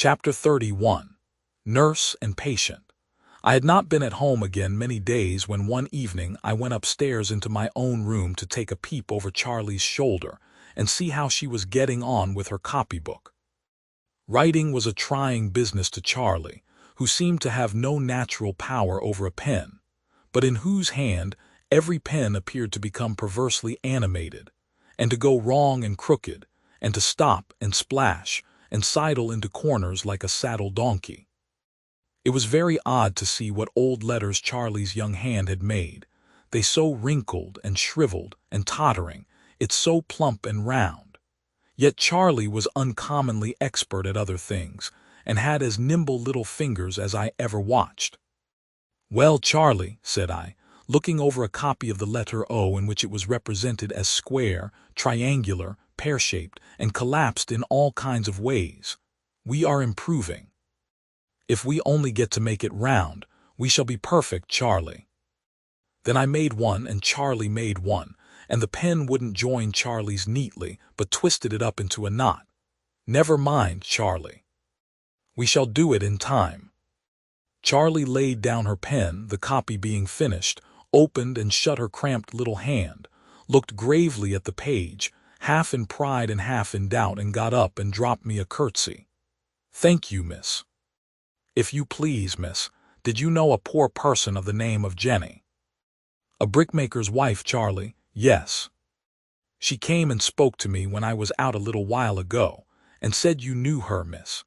Chapter 31. Nurse and Patient. I had not been at home again many days when one evening I went upstairs into my own room to take a peep over Charlie's shoulder and see how she was getting on with her copybook. Writing was a trying business to Charlie, who seemed to have no natural power over a pen, but in whose hand every pen appeared to become perversely animated, and to go wrong and crooked, and to stop and splash and sidle into corners like a saddle donkey. It was very odd to see what old letters Charlie's young hand had made. They so wrinkled and shriveled and tottering, it so plump and round. Yet Charlie was uncommonly expert at other things, and had as nimble little fingers as I ever watched. "Well, Charlie," said I, looking over a copy of the letter O in which it was represented as square, triangular, pear-shaped, and collapsed in all kinds of ways, "we are improving. If we only get to make it round, we shall be perfect, Charlie." Then I made one and Charlie made one, and the pen wouldn't join Charlie's neatly, but twisted it up into a knot. "Never mind, Charlie. We shall do it in time." Charlie laid down her pen, the copy being finished, opened and shut her cramped little hand, looked gravely at the page, half in pride and half in doubt, and got up and dropped me a curtsy. "Thank you, miss." "If you please, miss, did you know a poor person of the name of Jenny?" "A brickmaker's wife, Charlie, yes. She came and spoke to me when I was out a little while ago, and said you knew her, miss.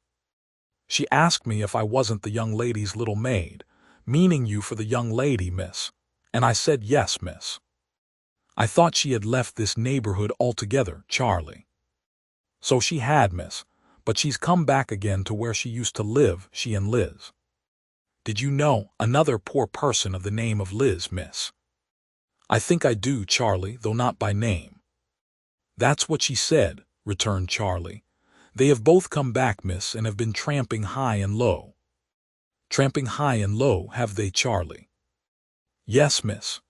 She asked me if I wasn't the young lady's little maid, meaning you for the young lady, miss, and I said yes, miss. I thought she had left this neighborhood altogether, Charlie." "So she had, miss, but she's come back again to where she used to live, she and Liz." "Did you know another poor person of the name of Liz, miss?" "I think I do, Charlie, though not by name." "That's what she said," returned Charlie. "They have both come back, miss, and have been tramping high and low." "Tramping high and low, have they, Charlie?" "Yes, miss.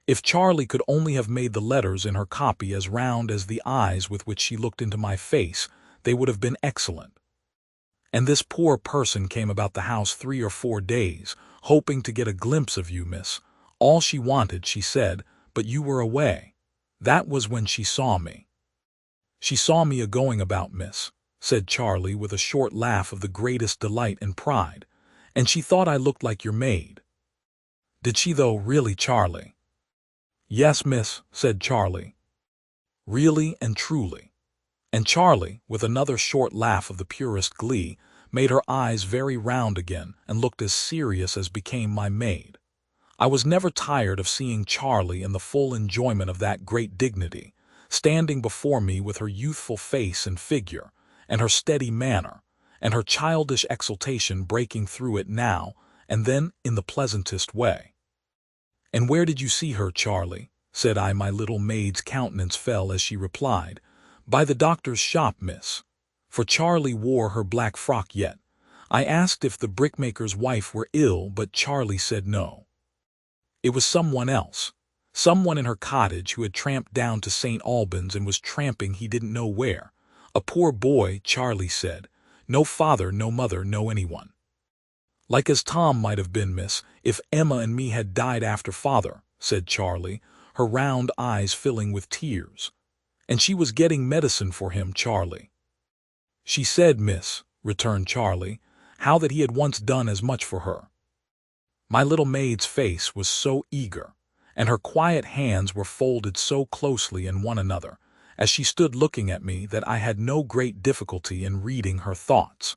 If Charlie could only have made the letters in her copy as round as the eyes with which she looked into my face, they would have been excellent. And this poor person came about the house 3 or 4 days, hoping to get a glimpse of you, miss. All she wanted, she said, but you were away. That was when she saw me." "She saw me a-going about, miss," said Charlie with a short laugh of the greatest delight and pride, "and she thought I looked like your maid." "Did she though, really, Charlie?" "Yes, miss," said Charlie. "Really and truly." And Charlie, with another short laugh of the purest glee, made her eyes very round again and looked as serious as became my maid. I was never tired of seeing Charlie in the full enjoyment of that great dignity, standing before me with her youthful face and figure, and her steady manner, and her childish exultation breaking through it now and then in the pleasantest way. "And where did you see her, Charlie?" said I. My little maid's countenance fell as she replied, "By the doctor's shop, miss." For Charlie wore her black frock yet. I asked if the brickmaker's wife were ill, but Charlie said no. It was someone else, someone in her cottage who had tramped down to St. Albans and was tramping he didn't know where. A poor boy, Charlie said. No father, no mother, no anyone. "Like as Tom might have been, miss, if Emma and me had died after father," said Charlie, her round eyes filling with tears. "And she was getting medicine for him, Charlie." "She said, miss," returned Charlie, "how that he had once done as much for her." My little maid's face was so eager, and her quiet hands were folded so closely in one another, as she stood looking at me, that I had no great difficulty in reading her thoughts.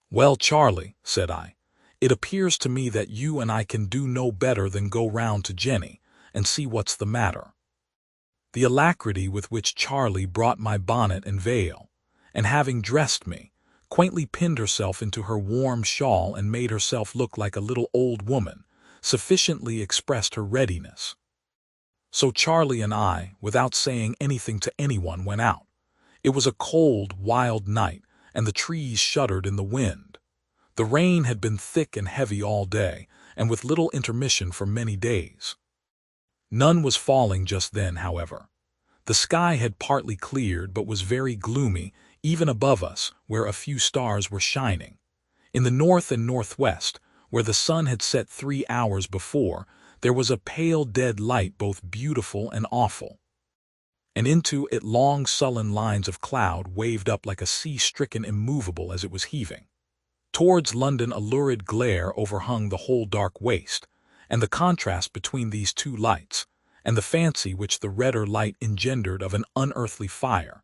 "Well, Charlie," said I, "it appears to me that you and I can do no better than go round to Jenny and see what's the matter." The alacrity with which Charlie brought my bonnet and veil, and having dressed me, quaintly pinned herself into her warm shawl and made herself look like a little old woman, sufficiently expressed her readiness. So Charlie and I, without saying anything to anyone, went out. It was a cold, wild night, and the trees shuddered in the wind. The rain had been thick and heavy all day, and with little intermission for many days. None was falling just then, however. The sky had partly cleared, but was very gloomy, even above us, where a few stars were shining. In the north and northwest, where the sun had set 3 hours before, there was a pale dead light both beautiful and awful. And into it long sullen lines of cloud waved up like a sea-stricken immovable as it was heaving. Towards London a lurid glare overhung the whole dark waste, and the contrast between these two lights, and the fancy which the redder light engendered of an unearthly fire,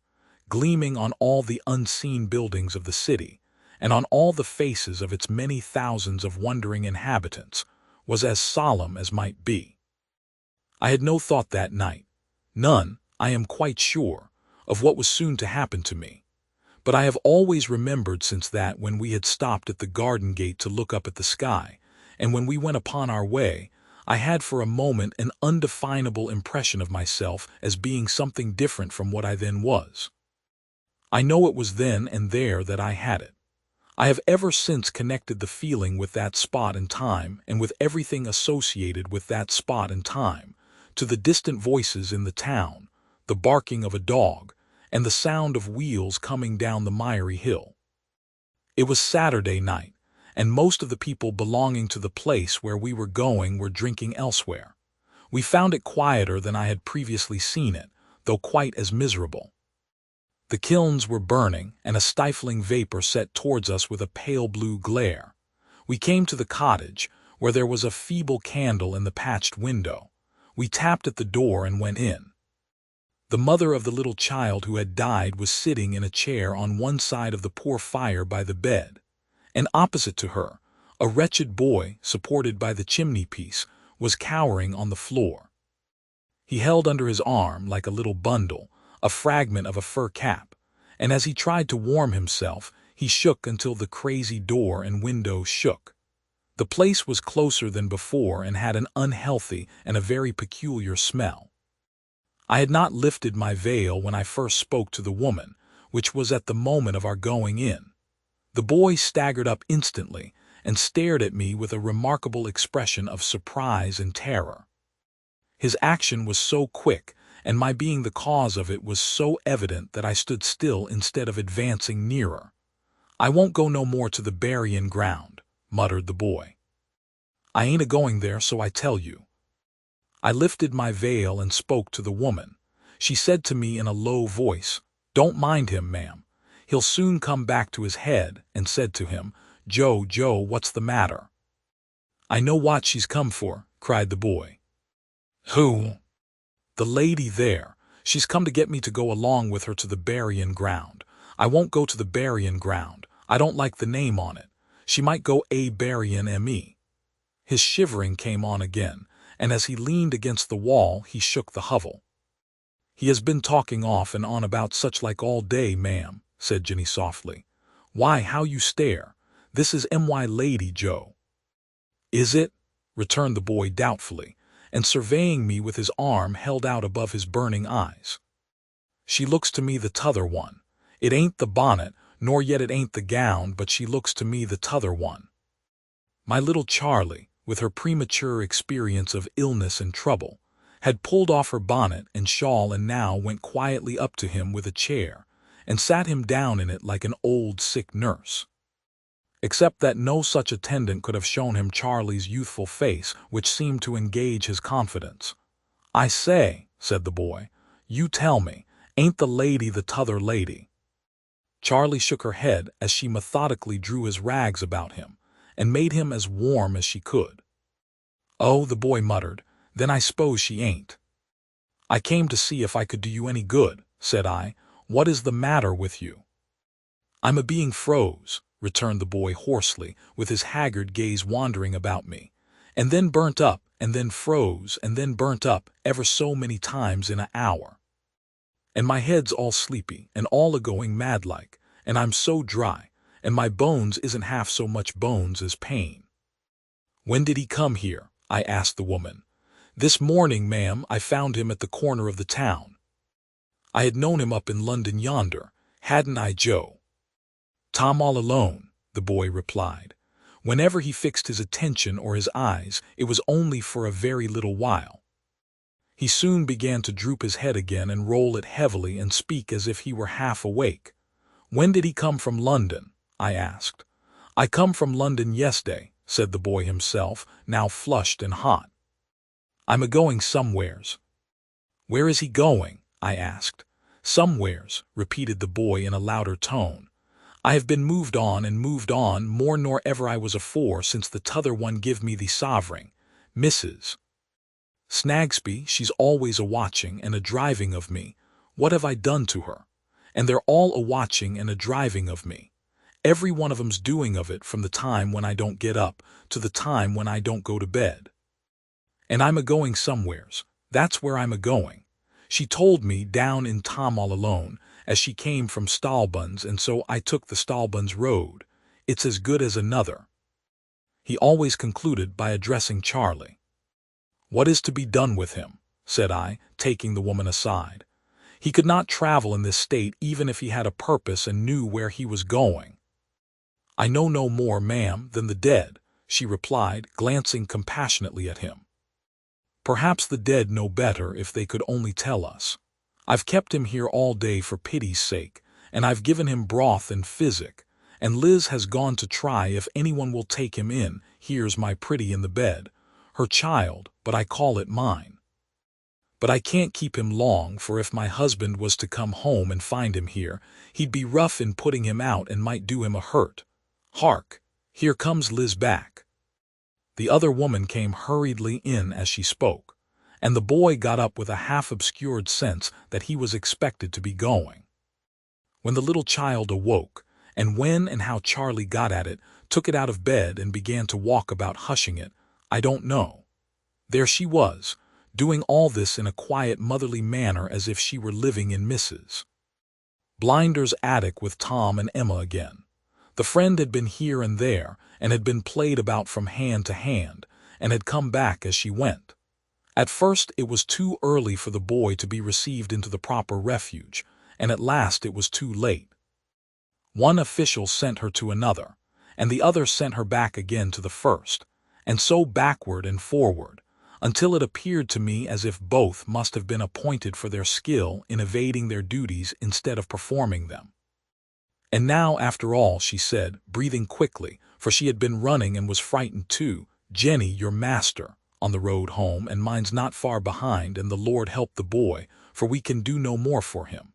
gleaming on all the unseen buildings of the city, and on all the faces of its many thousands of wondering inhabitants, was as solemn as might be. I had no thought that night, none, I am quite sure, of what was soon to happen to me. But I have always remembered since that when we had stopped at the garden gate to look up at the sky, and when we went upon our way, I had for a moment an undefinable impression of myself as being something different from what I then was. I know it was then and there that I had it. I have ever since connected the feeling with that spot and time, and with everything associated with that spot and time, to the distant voices in the town, the barking of a dog, and the sound of wheels coming down the miry hill. It was Saturday night, and most of the people belonging to the place where we were going were drinking elsewhere. We found it quieter than I had previously seen it, though quite as miserable. The kilns were burning, and a stifling vapor set towards us with a pale blue glare. We came to the cottage, where there was a feeble candle in the patched window. We tapped at the door and went in. The mother of the little child who had died was sitting in a chair on one side of the poor fire by the bed, and opposite to her, a wretched boy, supported by the chimney-piece, was cowering on the floor. He held under his arm, like a little bundle, a fragment of a fur cap, and as he tried to warm himself, he shook until the crazy door and window shook. The place was closer than before and had an unhealthy and a very peculiar smell. I had not lifted my veil when I first spoke to the woman, which was at the moment of our going in. The boy staggered up instantly and stared at me with a remarkable expression of surprise and terror. His action was so quick, and my being the cause of it was so evident that I stood still instead of advancing nearer. "I won't go no more to the burying ground," muttered the boy. "I ain't a-going there, so I tell you." I lifted my veil and spoke to the woman. She said to me in a low voice, "Don't mind him, ma'am. He'll soon come back to his head," and said to him, Joe, what's the matter?" "I know what she's come for," cried the boy. "Who?" "The lady there. She's come to get me to go along with her to the burying ground. I won't go to the burying ground. I don't like the name on it. She might go burying me." His shivering came on again, and as he leaned against the wall he shook the hovel. "He has been talking off and on about such like all day, ma'am," said Jenny softly. "Why, how you stare! This is my lady, Joe." "Is it?" returned the boy doubtfully, and surveying me with his arm held out above his burning eyes. "She looks to me the t'other one. It ain't the bonnet, nor yet it ain't the gown, but she looks to me the t'other one." My little Charlie, with her premature experience of illness and trouble, had pulled off her bonnet and shawl and now went quietly up to him with a chair, and sat him down in it like an old sick nurse. Except that no such attendant could have shown him Charlie's youthful face, which seemed to engage his confidence. "I say," said the boy, "you tell me, ain't the lady the t'other lady?" Charlie shook her head as she methodically drew his rags about him, and made him as warm as she could. "Oh," the boy muttered, "then I suppose she ain't." "I came to see if I could do you any good," said I. "What is the matter with you?" "I'm a-being froze," returned the boy hoarsely, with his haggard gaze wandering about me, "and then burnt up, and then froze, and then burnt up, ever so many times in a hour. And my head's all sleepy, and all a-going mad-like, and I'm so dry, and my bones isn't half so much bones as pain." "When did he come here?" I asked the woman. "This morning, ma'am. I found him at the corner of the town." I had known him up in London yonder, hadn't I, Joe? "Tom all alone," the boy replied. "Whenever he fixed his attention or his eyes, it was only for a very little while. He soon began to droop his head again and roll it heavily and speak as if he were half awake. When did he come from London? I asked. I come from London yesterday, said the boy himself, now flushed and hot. I'm a-going somewheres. Where is he going? I asked. Somewheres, repeated the boy in a louder tone. I have been moved on more nor ever I was afore since the t'other one give me the sovereign, Mrs. Snagsby. She's always a-watching and a-driving of me. What have I done to her? And they're all a-watching and a-driving of me. Every one of 'em's doing of it from the time when I don't get up to the time when I don't go to bed. And I'm a-going somewheres. That's where I'm a-going. She told me down in Tom all alone, as she came from Stallbuns, and so I took the Stallbuns road. It's as good as another. He always concluded by addressing Charlie. What is to be done with him? Said I, taking the woman aside. He could not travel in this state even if he had a purpose and knew where he was going. I know no more, ma'am, than the dead, she replied, glancing compassionately at him. Perhaps the dead know better if they could only tell us. I've kept him here all day for pity's sake, and I've given him broth and physic, and Liz has gone to try if anyone will take him in. Here's my pretty in the bed, her child, but I call it mine. But I can't keep him long, for if my husband was to come home and find him here, he'd be rough in putting him out and might do him a hurt. Hark, here comes Liz back. The other woman came hurriedly in as she spoke, and the boy got up with a half-obscured sense that he was expected to be going. When the little child awoke, and when and how Charlie got at it, took it out of bed and began to walk about hushing it, I don't know. There she was, doing all this in a quiet motherly manner as if she were living in Mrs. Blinder's attic with Tom and Emma again. The friend had been here and there, and had been played about from hand to hand, and had come back as she went. At first it was too early for the boy to be received into the proper refuge, and at last it was too late. One official sent her to another, and the other sent her back again to the first, and so backward and forward, until it appeared to me as if both must have been appointed for their skill in evading their duties instead of performing them. And now, after all, she said, breathing quickly, for she had been running and was frightened too, Jenny, your master, on the road home, and mine's not far behind, and the Lord help the boy, for we can do no more for him.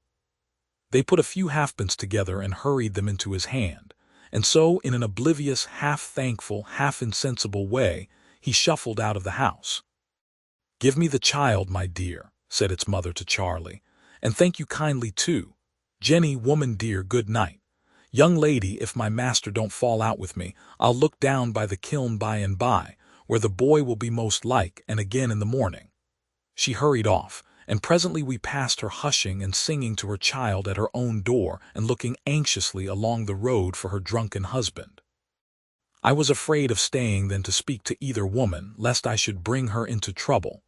They put a few halfpence together and hurried them into his hand, and so, in an oblivious, half-thankful, half-insensible way, he shuffled out of the house. "Give me the child, my dear," said its mother to Charlie, "and thank you kindly too. Jenny, woman dear, good night. Young lady, if my master don't fall out with me, I'll look down by the kiln by and by, where the boy will be most like, and again in the morning." She hurried off, and presently we passed her hushing and singing to her child at her own door and looking anxiously along the road for her drunken husband. I was afraid of staying then to speak to either woman, lest I should bring her into trouble,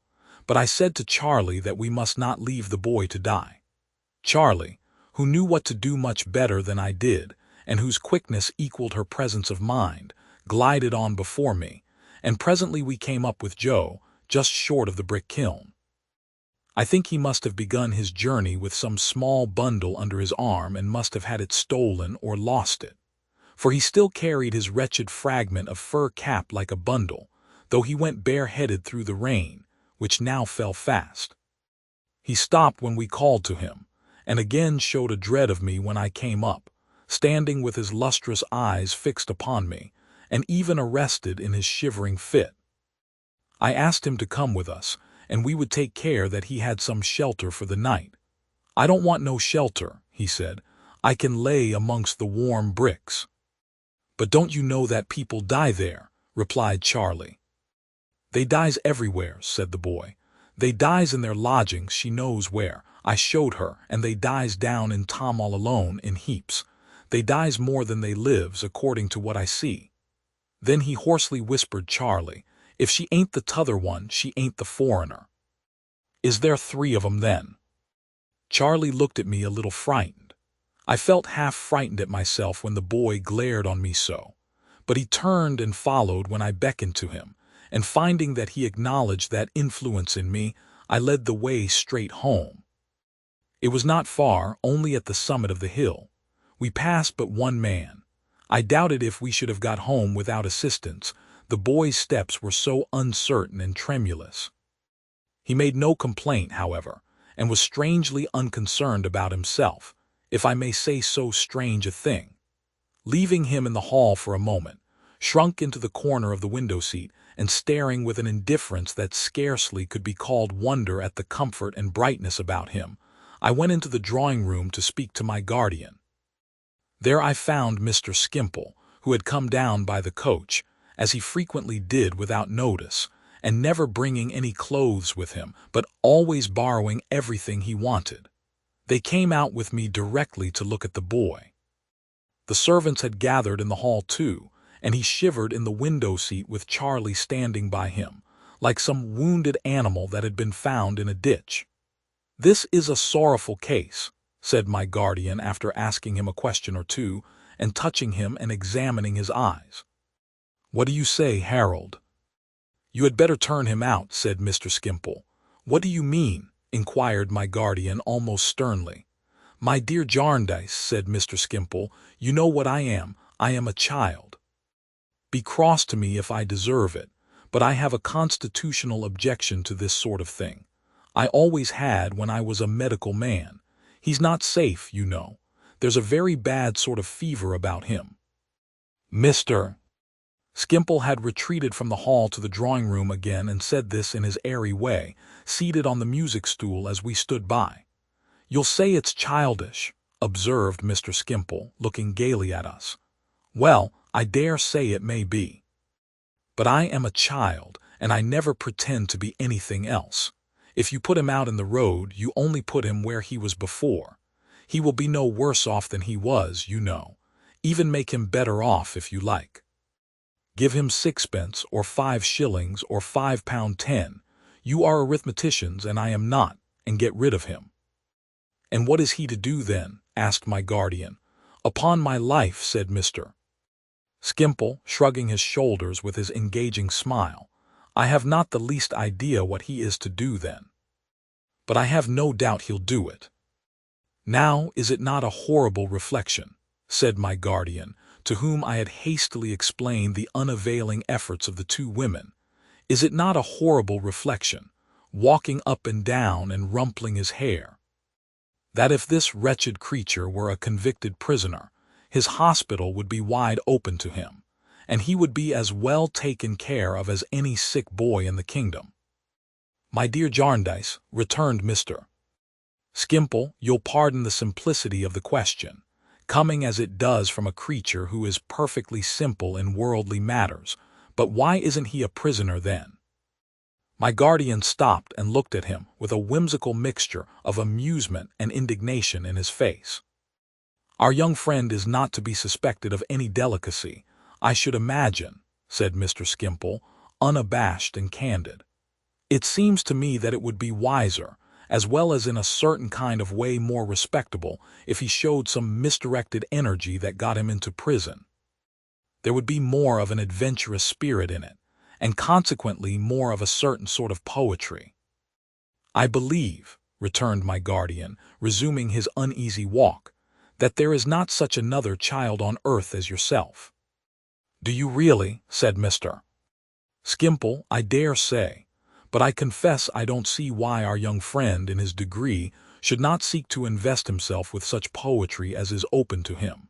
but I said to Charlie that we must not leave the boy to die. Charlie, who knew what to do much better than I did, and whose quickness equaled her presence of mind, glided on before me, and presently we came up with Joe, just short of the brick kiln. I think he must have begun his journey with some small bundle under his arm and must have had it stolen or lost it, for he still carried his wretched fragment of fur cap like a bundle, though he went bareheaded through the rain, which now fell fast. He stopped when we called to him, and again showed a dread of me when I came up, standing with his lustrous eyes fixed upon me, and even arrested in his shivering fit. I asked him to come with us, and we would take care that he had some shelter for the night. "I don't want no shelter," he said. "I can lay amongst the warm bricks." "But don't you know that people die there?" replied Charlie. "They dies everywhere," said the boy. "They dies in their lodgings, she knows where. I showed her, and they dies down in Tom all alone in heaps. They dies more than they lives, according to what I see." Then he hoarsely whispered Charlie, "If she ain't the t'other one, she ain't the foreigner." "Is there 3 of 'em then?" Charlie looked at me a little frightened. I felt half frightened at myself when the boy glared on me so, but he turned and followed when I beckoned to him, and finding that he acknowledged that influence in me, I led the way straight home. It was not far, only at the summit of the hill. We passed but one man. I doubted if we should have got home without assistance. The boy's steps were so uncertain and tremulous. He made no complaint, however, and was strangely unconcerned about himself, if I may say so strange a thing. Leaving him in the hall for a moment, shrunk into the corner of the window seat, and staring with an indifference that scarcely could be called wonder at the comfort and brightness about him, I went into the drawing-room to speak to my guardian. There I found Mr. Skimpole, who had come down by the coach, as he frequently did without notice, and never bringing any clothes with him, but always borrowing everything he wanted. They came out with me directly to look at the boy. The servants had gathered in the hall too, and he shivered in the window seat with Charlie standing by him, like some wounded animal that had been found in a ditch. "This is a sorrowful case," said my guardian after asking him a question or two, and touching him and examining his eyes. "What do you say, Harold?" "You had better turn him out," said Mr. Skimpole. "What do you mean?" inquired my guardian almost sternly. "My dear Jarndyce," said Mr. Skimpole, "you know what I am. I am a child. Be cross to me if I deserve it, but I have a constitutional objection to this sort of thing. I always had when I was a medical man. He's not safe, you know. There's a very bad sort of fever about him." Mr. Skimpole had retreated from the hall to the drawing-room again and said this in his airy way, seated on the music-stool as we stood by. "You'll say it's childish," observed Mr. Skimpole, looking gaily at us. "Well, I dare say it may be. But I am a child, and I never pretend to be anything else. If you put him out in the road, you only put him where he was before. He will be no worse off than he was, you know. Even make him better off if you like. Give him 6 pence, or 5 shillings, or £5.10. You are arithmeticians, and I am not, and get rid of him." "And what is he to do then?" asked my guardian. "Upon my life," said Mr. Skimpole, shrugging his shoulders with his engaging smile, "I have not the least idea what he is to do then. But I have no doubt he'll do it." "Now, is it not a horrible reflection?" said my guardian, to whom I had hastily explained the unavailing efforts of the two women. "Is it not a horrible reflection, walking up and down and rumpling his hair? That if this wretched creature were a convicted prisoner, his hospital would be wide open to him, and he would be as well taken care of as any sick boy in the kingdom." "My dear Jarndyce," returned Mr. Skimpole, "you'll pardon the simplicity of the question, coming as it does from a creature who is perfectly simple in worldly matters, but why isn't he a prisoner then?" My guardian stopped and looked at him with a whimsical mixture of amusement and indignation in his face. "Our young friend is not to be suspected of any delicacy, I should imagine," said Mr. Skimpole, unabashed and candid. "It seems to me that it would be wiser, as well as in a certain kind of way more respectable, if he showed some misdirected energy that got him into prison. There would be more of an adventurous spirit in it, and consequently more of a certain sort of poetry." "I believe," returned my guardian, resuming his uneasy walk, "that there is not such another child on earth as yourself." "Do you really?" said Mr. Skimpole. "I dare say. But I confess I don't see why our young friend, in his degree, should not seek to invest himself with such poetry as is open to him.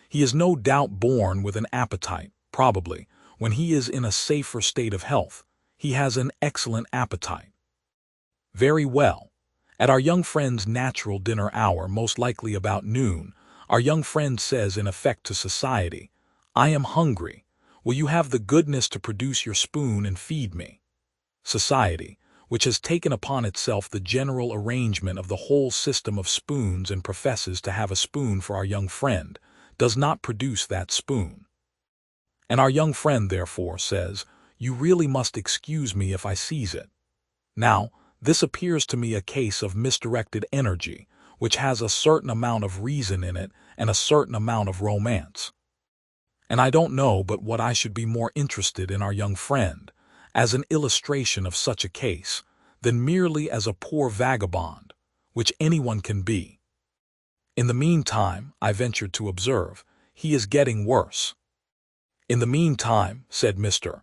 He is no doubt born with an appetite, probably. When he is in a safer state of health, he has an excellent appetite." "Very well. At our young friend's natural dinner hour, most likely about noon, our young friend says in effect to society, 'I am hungry. Will you have the goodness to produce your spoon and feed me?' Society, which has taken upon itself the general arrangement of the whole system of spoons and professes to have a spoon for our young friend, does not produce that spoon. And our young friend, therefore, says, 'You really must excuse me if I seize it.' Now, this appears to me a case of misdirected energy, which has a certain amount of reason in it and a certain amount of romance. And I don't know but what I should be more interested in our young friend, as an illustration of such a case, than merely as a poor vagabond, which anyone can be. In the meantime, I ventured to observe, he is getting worse. In the meantime, said Mr.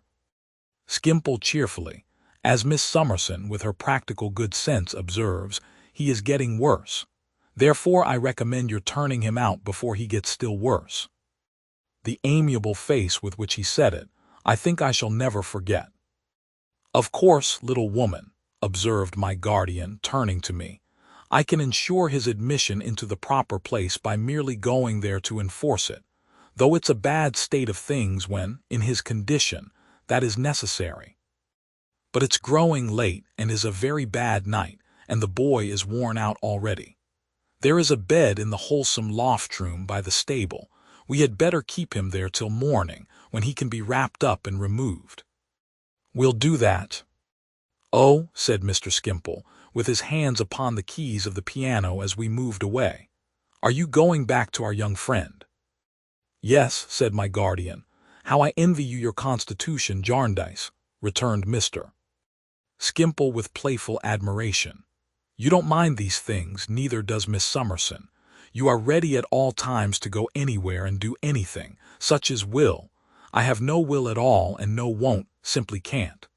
Skimpole cheerfully, as Miss Summerson with her practical good sense observes, he is getting worse. Therefore I recommend your turning him out before he gets still worse. The amiable face with which he said it, I think I shall never forget. Of course, little woman, observed my guardian, turning to me, I can ensure his admission into the proper place by merely going there to enforce it, though it's a bad state of things when, in his condition, that is necessary. But it's growing late and is a very bad night, and the boy is worn out already. There is a bed in the wholesome loft-room by the stable. We had better keep him there till morning, when he can be wrapped up and removed. We'll do that. Oh, said Mr. Skimpole, with his hands upon the keys of the piano as we moved away. Are you going back to our young friend? Yes, said my guardian. How I envy you your constitution, Jarndyce, returned Mr. Skimpole with playful admiration. You don't mind these things, neither does Miss Summerson. You are ready at all times to go anywhere and do anything, such as will. I have no will at all and no won't, simply can't.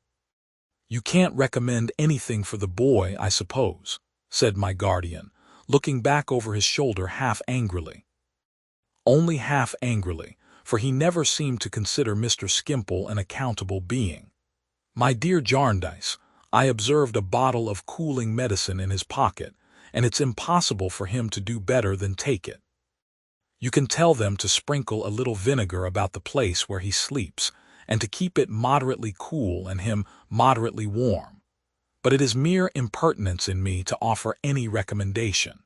You can't recommend anything for the boy, I suppose, said my guardian, looking back over his shoulder half angrily. Only half angrily, for he never seemed to consider Mr. Skimpole an accountable being. My dear Jarndyce, I observed a bottle of cooling medicine in his pocket, and it's impossible for him to do better than take it. You can tell them to sprinkle a little vinegar about the place where he sleeps, and to keep it moderately cool and him moderately warm. But it is mere impertinence in me to offer any recommendation.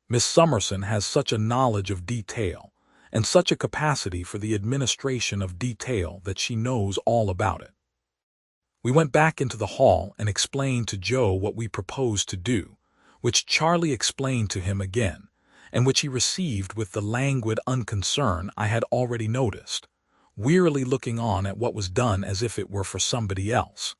Miss Summerson has such a knowledge of detail, and such a capacity for the administration of detail that she knows all about it. We went back into the hall and explained to Joe what we proposed to do, which Charlie explained to him again, and which he received with the languid unconcern I had already noticed, wearily looking on at what was done as if it were for somebody else.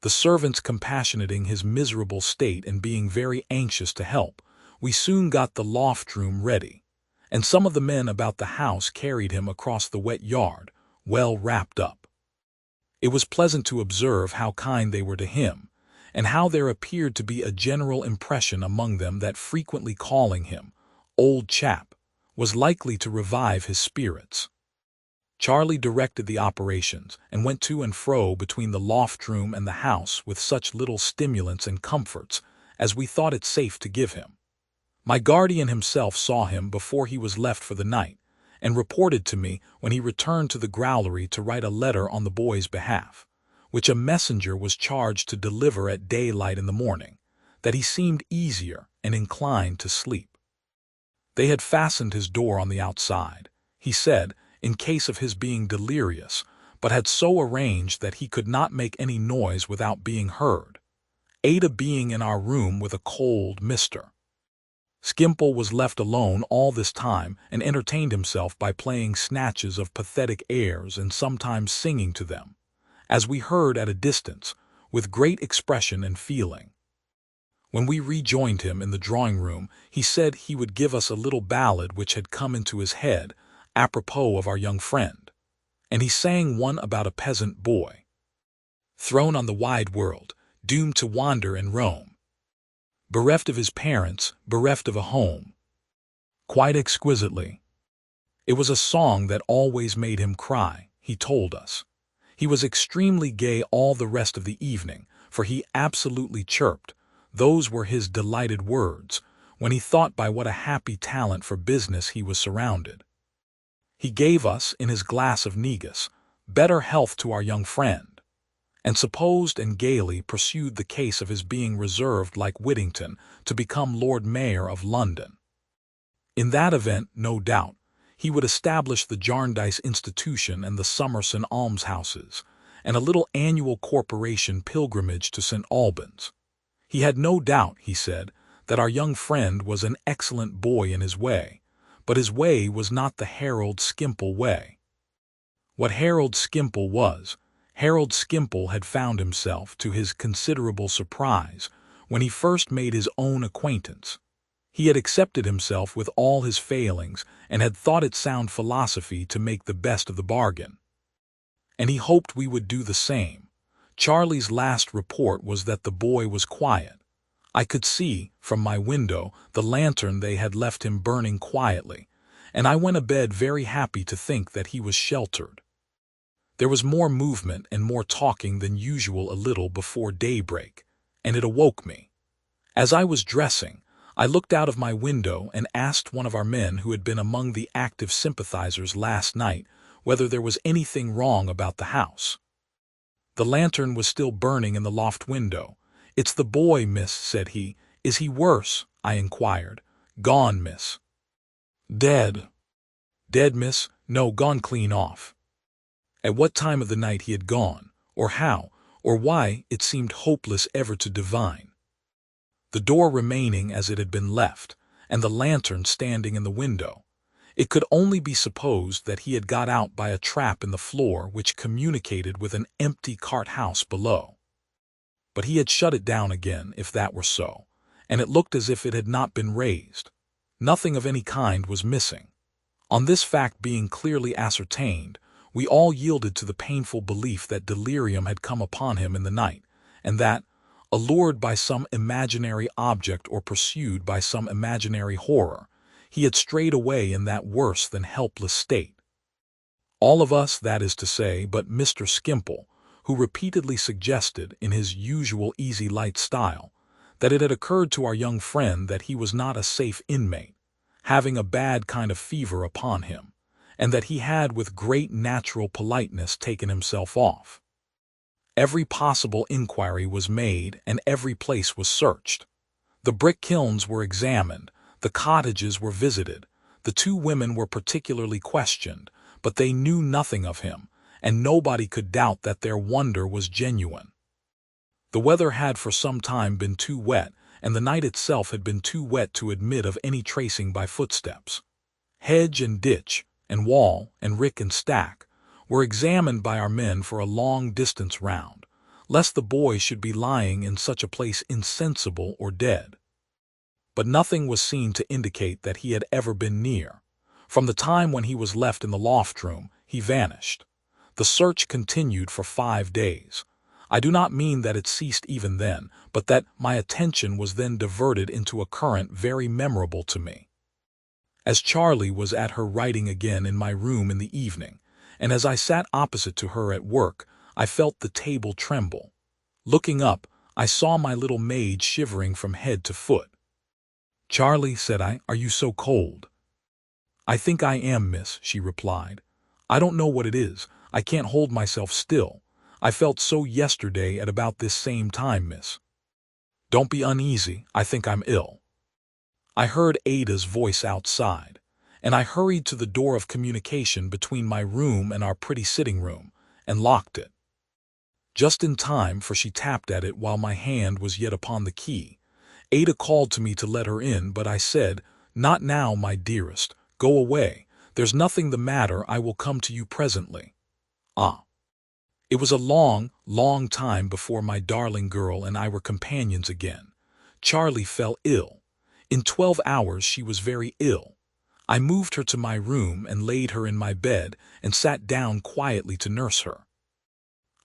The servants compassionating his miserable state and being very anxious to help, we soon got the loft-room ready, and some of the men about the house carried him across the wet yard, well wrapped up. It was pleasant to observe how kind they were to him, and how there appeared to be a general impression among them that frequently calling him "old chap" was likely to revive his spirits. Charlie directed the operations and went to and fro between the loft-room and the house with such little stimulants and comforts as we thought it safe to give him. My guardian himself saw him before he was left for the night, and reported to me when he returned to the growlery to write a letter on the boy's behalf, which a messenger was charged to deliver at daylight in the morning, that he seemed easier and inclined to sleep. They had fastened his door on the outside, he said, in case of his being delirious, but had so arranged that he could not make any noise without being heard, Ada being in our room with a cold Mr. Skimpole was left alone all this time and entertained himself by playing snatches of pathetic airs and sometimes singing to them, as we heard at a distance, with great expression and feeling. When we rejoined him in the drawing-room, he said he would give us a little ballad which had come into his head, apropos of our young friend, and he sang one about a peasant boy, thrown on the wide world, doomed to wander and roam, bereft of his parents, bereft of a home. Quite exquisitely. It was a song that always made him cry, he told us. He was extremely gay all the rest of the evening, for he absolutely chirped, those were his delighted words, when he thought by what a happy talent for business he was surrounded. He gave us, in his glass of negus, better health to our young friend, and supposed and gaily pursued the case of his being reserved like Whittington to become Lord Mayor of London. In that event, no doubt, he would establish the Jarndyce Institution and the Summerson almshouses, and a little annual corporation pilgrimage to St. Albans. He had no doubt, he said, that our young friend was an excellent boy in his way, but his way was not the Harold Skimpole way. What Harold Skimpole was, Harold Skimpole had found himself, to his considerable surprise, when he first made his own acquaintance. He had accepted himself with all his failings and had thought it sound philosophy to make the best of the bargain. And he hoped we would do the same. Charlie's last report was that the boy was quiet. I could see, from my window, the lantern they had left him burning quietly, and I went to bed very happy to think that he was sheltered. There was more movement and more talking than usual a little before daybreak, and it awoke me. As I was dressing, I looked out of my window and asked one of our men who had been among the active sympathizers last night whether there was anything wrong about the house. The lantern was still burning in the loft window. "It's the boy, miss," said he. "Is he worse?" I inquired. "Gone, miss." "Dead?" "Dead, miss? No, gone clean off." At what time of the night he had gone, or how, or why, it seemed hopeless ever to divine. The door remaining as it had been left, and the lantern standing in the window, it could only be supposed that he had got out by a trap in the floor which communicated with an empty cart-house below. But he had shut it down again, if that were so, and it looked as if it had not been raised. Nothing of any kind was missing. On this fact being clearly ascertained, we all yielded to the painful belief that delirium had come upon him in the night, and that, allured by some imaginary object or pursued by some imaginary horror, he had strayed away in that worse than helpless state. All of us, that is to say, but Mr. Skimpole, who repeatedly suggested, in his usual easy light style, that it had occurred to our young friend that he was not a safe inmate, having a bad kind of fever upon him, and that he had with great natural politeness taken himself off. Every possible inquiry was made, and every place was searched. The brick kilns were examined, the cottages were visited, the two women were particularly questioned, but they knew nothing of him, and nobody could doubt that their wonder was genuine. The weather had for some time been too wet, and the night itself had been too wet to admit of any tracing by footsteps. Hedge and ditch, and wall, and rick and stack, were examined by our men for a long distance round, lest the boy should be lying in such a place insensible or dead. But nothing was seen to indicate that he had ever been near. From the time when he was left in the loft room, he vanished. The search continued for 5 days. I do not mean that it ceased even then, but that my attention was then diverted into a current very memorable to me. As Charlie was at her writing again in my room in the evening, and as I sat opposite to her at work, I felt the table tremble. Looking up, I saw my little maid shivering from head to foot. "Charlie," said I, "are you so cold?" "I think I am, miss," she replied. "I don't know what it is. I can't hold myself still. I felt so yesterday at about this same time, miss." "Don't be uneasy. I think I'm ill." I heard Ada's voice outside, and I hurried to the door of communication between my room and our pretty sitting-room, and locked it. Just in time, for she tapped at it while my hand was yet upon the key. Ada called to me to let her in, but I said, "Not now, my dearest. Go away. There's nothing the matter. I will come to you presently." Ah! It was a long, long time before my darling girl and I were companions again. Charlie fell ill. In 12 hours she was very ill. I moved her to my room and laid her in my bed and sat down quietly to nurse her.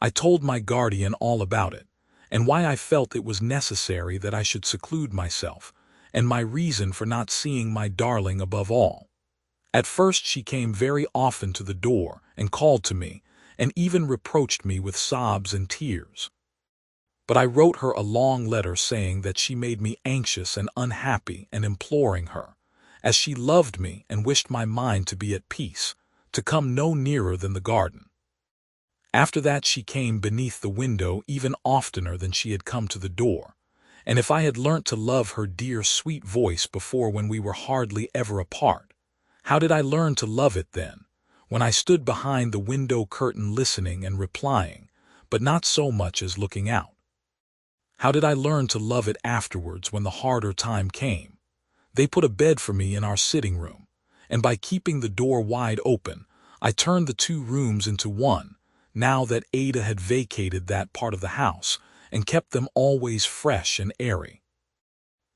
I told my guardian all about it, and why I felt it was necessary that I should seclude myself, and my reason for not seeing my darling above all. At first she came very often to the door and called to me, and even reproached me with sobs and tears. But I wrote her a long letter saying that she made me anxious and unhappy, and imploring her, as she loved me and wished my mind to be at peace, to come no nearer than the garden. After that she came beneath the window even oftener than she had come to the door, and if I had learnt to love her dear sweet voice before when we were hardly ever apart, how did I learn to love it then, when I stood behind the window curtain listening and replying, but not so much as looking out? How did I learn to love it afterwards when the harder time came? They put a bed for me in our sitting-room, and by keeping the door wide open, I turned the 2 rooms into one, now that Ada had vacated that part of the house, and kept them always fresh and airy.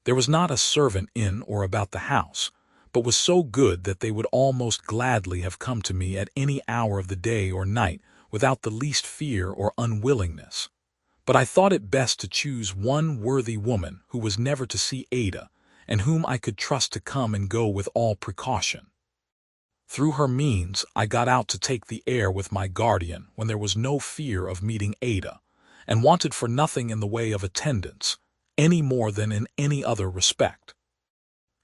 There was not a servant in or about the house, but was so good that they would almost gladly have come to me at any hour of the day or night without the least fear or unwillingness. But I thought it best to choose one worthy woman who was never to see Ada, and whom I could trust to come and go with all precaution. Through her means, I got out to take the air with my guardian when there was no fear of meeting Ada, and wanted for nothing in the way of attendance, any more than in any other respect.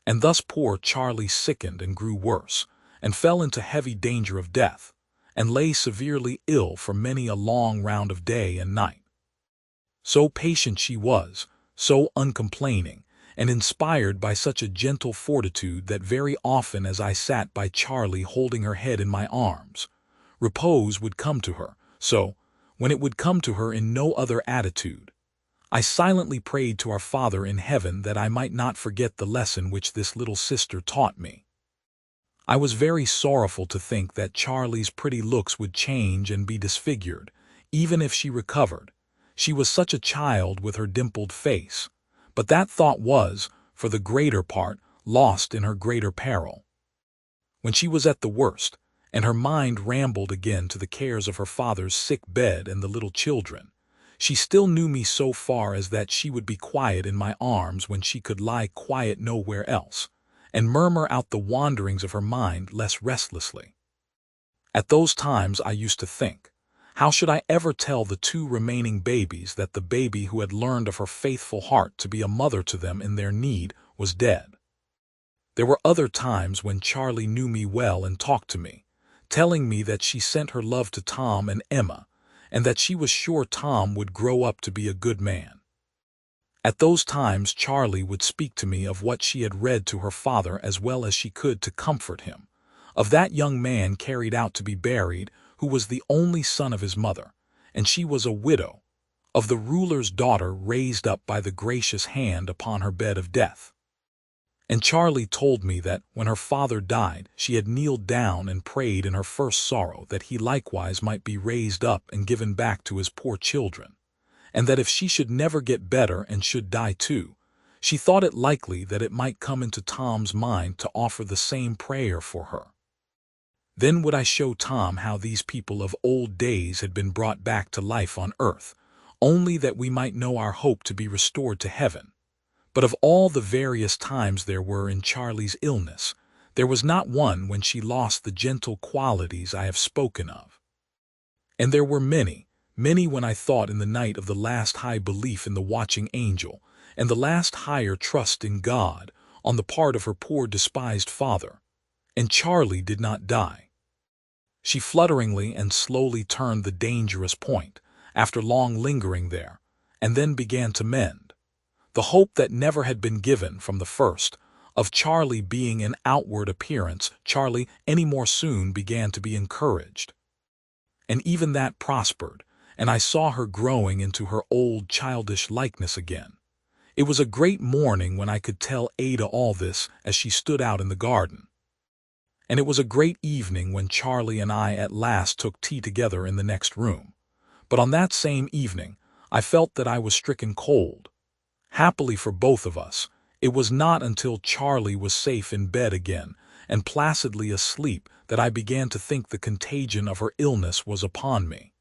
And thus poor Charlie sickened and grew worse, and fell into heavy danger of death, and lay severely ill for many a long round of day and night. So patient she was, so uncomplaining, and inspired by such a gentle fortitude that very often as I sat by Charlie holding her head in my arms, repose would come to her, so, when it would come to her in no other attitude, I silently prayed to our Father in heaven that I might not forget the lesson which this little sister taught me. I was very sorrowful to think that Charlie's pretty looks would change and be disfigured, even if she recovered. She was such a child with her dimpled face. But that thought was, for the greater part, lost in her greater peril. When she was at the worst, and her mind rambled again to the cares of her father's sick bed and the little children, she still knew me so far as that she would be quiet in my arms when she could lie quiet nowhere else, and murmur out the wanderings of her mind less restlessly. At those times I used to think, how should I ever tell the two remaining babies that the baby who had learned of her faithful heart to be a mother to them in their need was dead? There were other times when Charlie knew me well and talked to me, telling me that she sent her love to Tom and Emma, and that she was sure Tom would grow up to be a good man. At those times Charlie would speak to me of what she had read to her father as well as she could to comfort him, of that young man carried out to be buried, who was the only son of his mother, and she was a widow, of the ruler's daughter raised up by the gracious hand upon her bed of death. And Charlie told me that, when her father died, she had kneeled down and prayed in her first sorrow that he likewise might be raised up and given back to his poor children, and that if she should never get better and should die too, she thought it likely that it might come into Tom's mind to offer the same prayer for her. Then would I show Tom how these people of old days had been brought back to life on earth, only that we might know our hope to be restored to heaven. But of all the various times there were in Charlie's illness, there was not one when she lost the gentle qualities I have spoken of. And there were many, many when I thought in the night of the last high belief in the watching angel, and the last higher trust in God, on the part of her poor despised father. And Charlie did not die. She flutteringly and slowly turned the dangerous point, after long lingering there, and then began to mend. The hope that never had been given from the first, of Charlie being in outward appearance, Charlie any more soon began to be encouraged. And even that prospered, and I saw her growing into her old childish likeness again. It was a great morning when I could tell Ada all this as she stood out in the garden. And it was a great evening when Charlie and I at last took tea together in the next room. But on that same evening, I felt that I was stricken cold. Happily for both of us, it was not until Charlie was safe in bed again and placidly asleep that I began to think the contagion of her illness was upon me.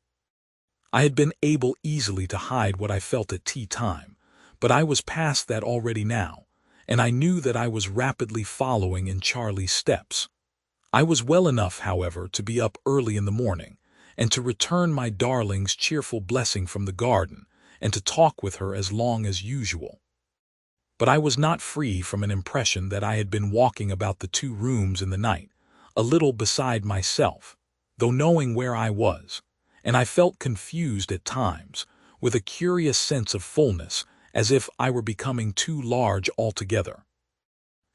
I had been able easily to hide what I felt at tea time, but I was past that already now, and I knew that I was rapidly following in Charlie's steps. I was well enough, however, to be up early in the morning, and to return my darling's cheerful blessing from the garden, and to talk with her as long as usual. But I was not free from an impression that I had been walking about the two rooms in the night, a little beside myself, though knowing where I was, and I felt confused at times, with a curious sense of fullness, as if I were becoming too large altogether.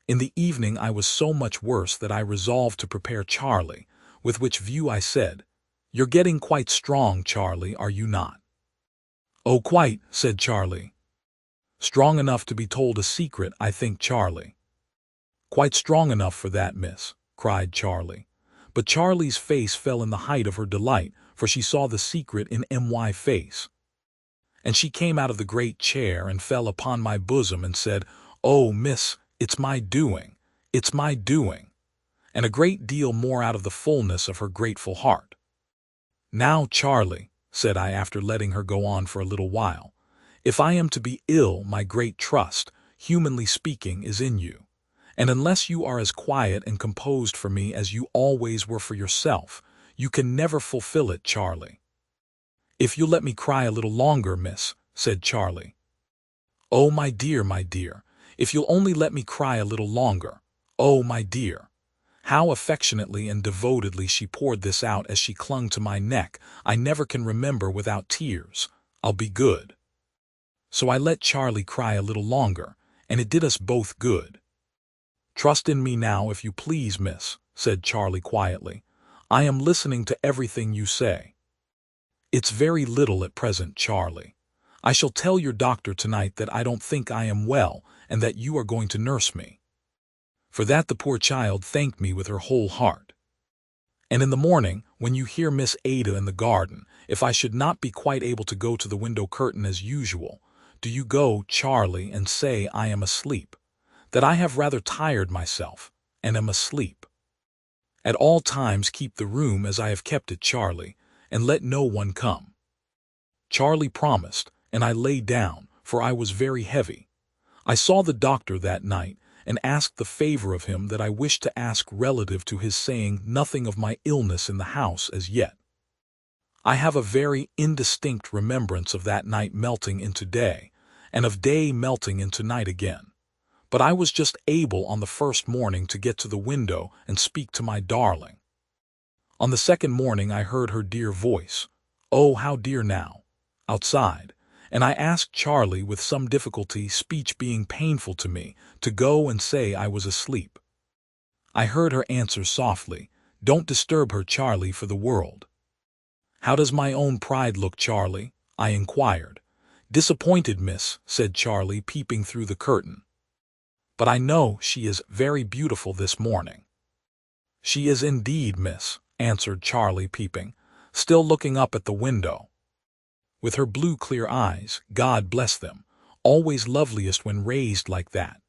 In the evening I was so much worse that I resolved to prepare Charlie, with which view I said, "You're getting quite strong, Charlie, are you not?" "Oh, quite," said Charlie. "Strong enough to be told a secret, I think, Charlie." "Quite strong enough for that, miss," cried Charlie. But Charlie's face fell in the height of her delight, for she saw the secret in my face. And she came out of the great chair and fell upon my bosom and said, "Oh, miss, it's my doing, it's my doing," and a great deal more out of the fullness of her grateful heart. "Now, Charlie," said I after letting her go on for a little while, "if I am to be ill, my great trust, humanly speaking, is in you. And unless you are as quiet and composed for me as you always were for yourself, you can never fulfill it, Charlie." "If you'll let me cry a little longer, miss," said Charlie. "Oh, my dear, if you'll only let me cry a little longer. Oh, my dear." How affectionately and devotedly she poured this out as she clung to my neck, I never can remember without tears. "I'll be good." So I let Charlie cry a little longer, and it did us both good. "Trust in me now, if you please, miss," said Charlie quietly. "I am listening to everything you say." "It's very little at present, Charlie. I shall tell your doctor tonight that I don't think I am well, and that you are going to nurse me." For that the poor child thanked me with her whole heart. "And in the morning, when you hear Miss Ada in the garden, if I should not be quite able to go to the window curtain as usual, do you go, Charlie, and say I am asleep, that I have rather tired myself, and am asleep. At all times keep the room as I have kept it, Charlie, and let no one come." Charlie promised, and I lay down, for I was very heavy. I saw the doctor that night, and asked the favor of him that I wished to ask relative to his saying nothing of my illness in the house as yet. I have a very indistinct remembrance of that night melting into day, and of day melting into night again. But I was just able on the first morning to get to the window and speak to my darling. On the second morning I heard her dear voice, oh how dear now, outside, and I asked Charlie with some difficulty, speech being painful to me, to go and say I was asleep. I heard her answer softly, "Don't disturb her, Charlie, for the world." "How does my own pride look, Charlie?" I inquired. "Disappointed, miss," said Charlie, peeping through the curtain. "But I know she is very beautiful this morning." "She is indeed, miss," answered Charlie, peeping, still looking up at the window. "With her blue clear eyes, God bless them, always loveliest when raised like that."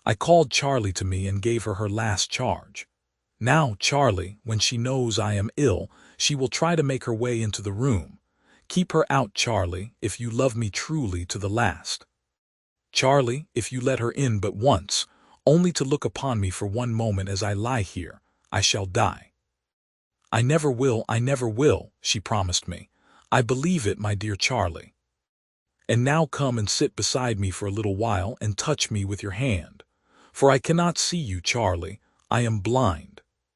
I called Charlie to me and gave her her last charge. "Now, Charlie, when she knows I am ill, she will try to make her way into the room. Keep her out, Charlie, if you love me truly to the last. Charlie, if you let her in but once, only to look upon me for one moment as I lie here, I shall die." I never will," she promised me. "I believe it, my dear Charlie. And now come and sit beside me for a little while and touch me with your hand. For I cannot see you, Charlie, I am blind."